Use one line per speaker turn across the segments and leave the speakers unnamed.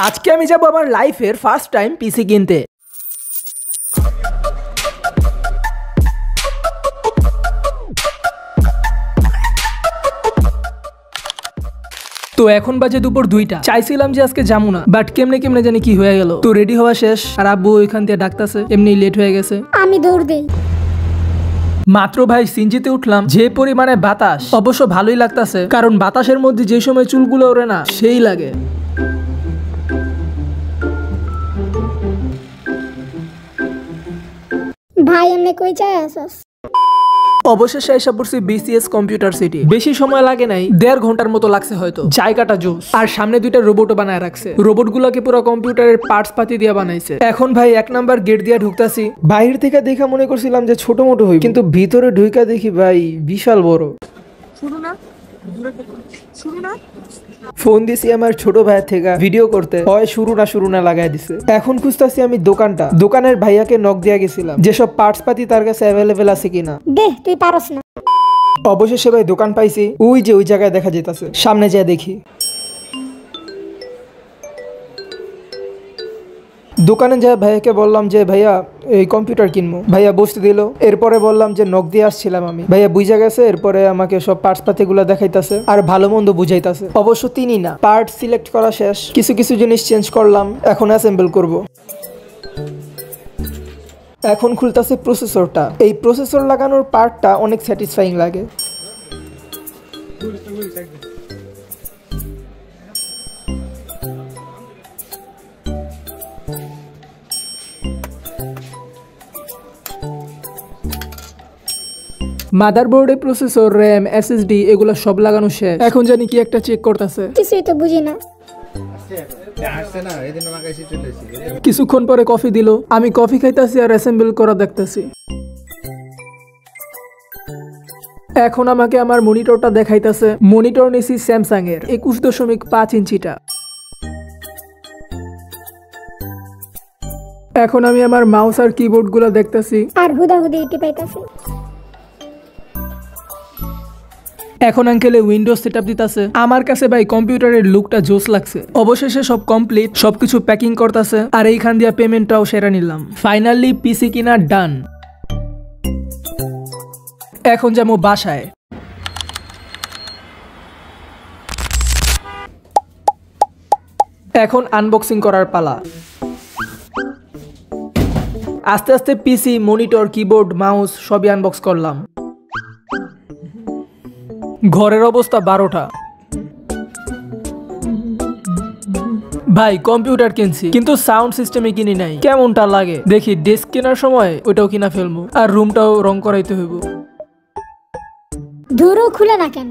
আজকে আমি যাব আমার লাইফের ফার্স্ট টাইম পিসি কিনতে। তো এখন বাজে দুপুর 2টা। চাইছিলাম যে আজকে যাবো না, বাট কেমনে কেমনে জানি কি হয়ে গেল। তো রেডি হওয়া শেষ, আর আব্বু ওইখান থেকে ডাকতেছে, এমনি লেট হয়ে গেছে।
আমি দৌড় দেই।
মাত্র ভাই সিনজিতে উঠলাম, যে পরিমাণে বাতাস, অবশ্য ভালোই লাগতেছে, কারণ বাতাসের মধ্যে যে সময় চুলগুলো ওড়ে না সেই লাগে।
ভাই এমনি কই চাই আসস?
অবশেষে এসে পড়ছি বিসিএস কম্পিউটার সিটি। বেশি সময় লাগে নাই, 1.5 ঘন্টার মতো লাগছে হয়তো। জায়গাটা জোস, আর সামনে 2টা রোবটও বানায় রাখছে। রোবট গুলাকে পুরো কম্পিউটারের পার্টস পাতি দিয়ে বানাইছে। এখন ভাই 1 নাম্বার গেট দিয়ে ঢুকতাছি। বাইরে থেকে দেখা মনে করছিলাম যে ছোট মোটো হই, কিন্তু ভিতরে ঢুকা দেখি ভাই বিশাল বড়। ফোন দিছি আমার ছোট ভাইয়ের থেকে ভিডিও করতে, হয় শুরু না লাগাই দিছে। এখন খুঁজতাছি আমি দোকানটা। দোকানের ভাইয়াকে নক দিয়া গেছিলাম যেসব পার্টস পাতি তার কাছে অ্যাভেলেবেল আছে কিনা।
দে তুই পারস না।
অবশেষে ভাই দোকান পাইছি, ওই যে ওই জায়গায় দেখা যেতেছে। সামনে যা দেখি। দোকানে যা ভাইয়াকে বললাম যে ভাইয়া এই কম্পিউটার কিনবো। ভাইয়া বসতে দিল। এরপরে বললাম যে নক দিয়ে আসছিলাম আমি। ভাইয়া বুঝা গেছে। এরপরে আমাকে সব পার্টস পাতি গুলা দেখাইতেছে আর ভালো মন্দ বুঝাইতেছে। অবশ্য তিনি না, পার্ট সিলেক্ট করা শেষ, কিছু কিছু জিনিস চেঞ্জ করলাম, এখন অ্যাসেম্বল করব। এখন খুলতেছে প্রসেসরটা। এই প্রসেসর লাগানোর পার্টটা অনেক স্যাটিসফাইং লাগে। মাদারবোর্ডে প্রসেসর, র্যাম, এসএসডি এগুলো সব লাগানো শেষ। এখন জানি কি একটা চেক করতেছে।
কিছুই তো বুঝি না।
কিছুক্ষণ পরে কফি দিল। আমি কফি খাইতাছি আর অ্যাসেম্বল করা দেখতেছি। এখন আমাকে আমার মনিটরটা দেখাইতেছে। মনিটর নিছি স্যামসাং এর 21.5 ইঞ্চিটা। এখন আমি আমার মাউস আর কিবোর্ড গুলো দেখতেছি
আর হুদাহুদি টিপাইতাছি।
এখন আঙ্কেলে উইন্ডোজ সেটআপ দিতেছে। আমার কাছে ভাই কম্পিউটারের লুকটা জোস লাগছে। অবশেষে সব কমপ্লিট, সবকিছু প্যাকিং করতেছে, আর এইখান দিয়ে পেমেন্টটাও সেরে নিলাম। ফাইনালি পিসি কিনা ডান। এখন যাবো বাসায়। এখন আনবক্সিং করার পালা। আস্তে আস্তে পিসি, মনিটর, কিবোর্ড, মাউস সবই আনবক্স করলাম। ঘরের অবস্থা 12টা। ভাই কম্পিউটার কিনছি, কিন্তু সাউন্ড সিস্টেমে কিনি নাই। কেমনটা লাগে দেখি। ডেস্ক কেনার সময় ওটাও কিনা ফেলবো, আর রুমটাও রং করাইতে হইব।
দূরও খুলে না কেন?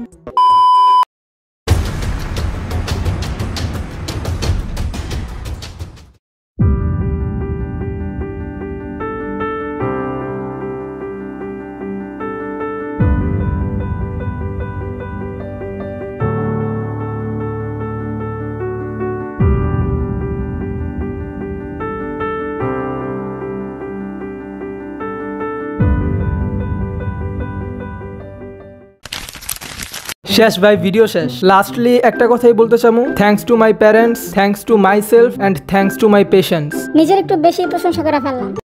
শেষ ভাই, ভিডিও শেষ। লাস্টলি একটা কথাই বলতে চামু, thanks to my parents, thanks to my self, and thanks to my patience.
নিজের একটু বেশি প্রশংসা করে ফেললাম।